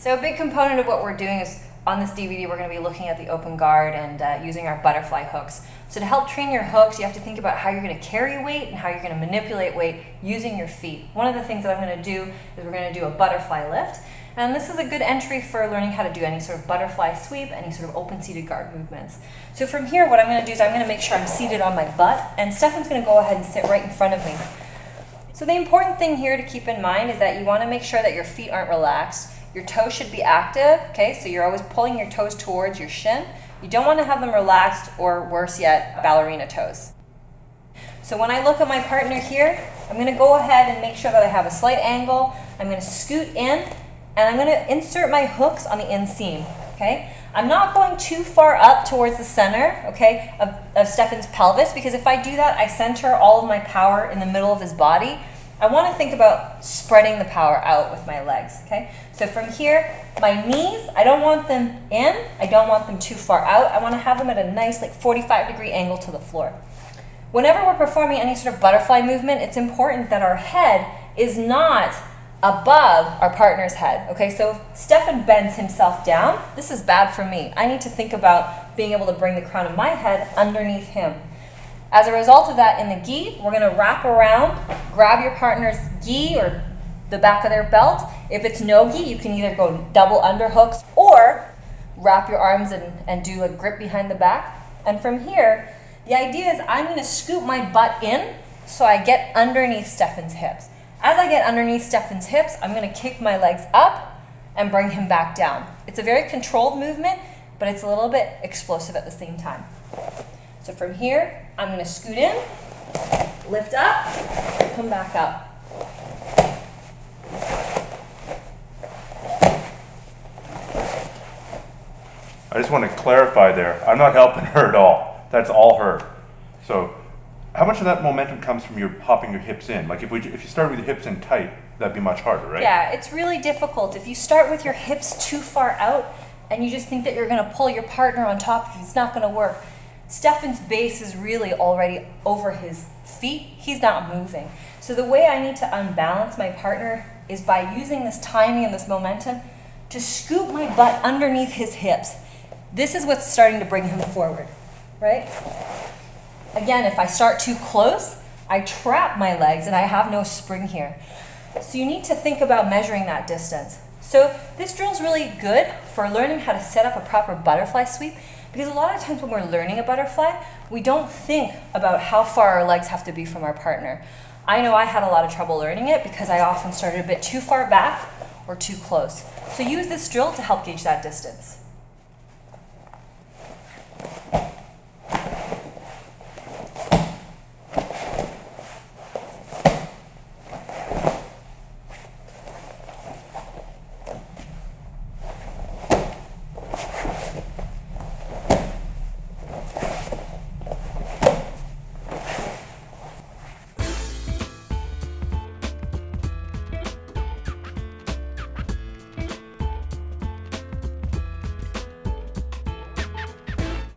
So a big component of what we're doing is on this DVD we're going to be looking at the open guard and using our butterfly hooks. So to help train your hooks, you have to think about how you're going to carry weight and how you're going to manipulate weight using your feet. One of the things that I'm going to do is we're going to do a butterfly lift. And this is a good entry for learning how to do any sort of butterfly sweep, any sort of open seated guard movements. So from here, what I'm going to do is I'm going to make sure I'm seated on my butt, and Stefan's going to go ahead and sit right in front of me. So the important thing here to keep in mind is that you want to make sure that your feet aren't relaxed. Your toes should be active, okay? So you're always pulling your toes towards your shin. You don't want to have them relaxed, or worse yet, ballerina toes. So when I look at my partner here, I'm going to go ahead and make sure that I have a slight angle. I'm going to scoot in, and I'm going to insert my hooks on the inseam, okay? I'm not going too far up towards the center, okay, of Stefan's pelvis, because if I do that, I center all of my power in the middle of his body. I want to think about spreading the power out with my legs, okay? So from here, my knees, I don't want them in, I don't want them too far out. I want to have them at a nice 45-degree angle to the floor. Whenever we're performing any sort of butterfly movement, it's important that our head is not above our partner's head, okay? So if Stefan bends himself down, this is bad for me. I need to think about being able to bring the crown of my head underneath him. As a result of that, in the gi, we're going to wrap around, grab your partner's gi or the back of their belt. If it's no gi, you can either go double underhooks or wrap your arms and do a grip behind the back. And from here, the idea is I'm going to scoop my butt in so I get underneath Stefan's hips. As I get underneath Stefan's hips, I'm going to kick my legs up and bring him back down. It's a very controlled movement, but it's a little bit explosive at the same time. So from here, I'm going to scoot in, lift up, come back up. I just want to clarify there. I'm not helping her at all. That's all her. So how much of that momentum comes from your popping your hips in? Like if you start with your hips in tight, that'd be much harder, right? Yeah, it's really difficult. If you start with your hips too far out and you just think that you're going to pull your partner on top, it's not going to work. Stefan's base is really already over his feet. He's not moving. So the way I need to unbalance my partner is by using this timing and this momentum to scoop my butt underneath his hips. This is what's starting to bring him forward, right? Again, if I start too close, I trap my legs and I have no spring here. So you need to think about measuring that distance. So this drill is really good for learning how to set up a proper butterfly sweep, because a lot of times when we're learning a butterfly, we don't think about how far our legs have to be from our partner. I know I had a lot of trouble learning it because I often started a bit too far back or too close. So use this drill to help gauge that distance.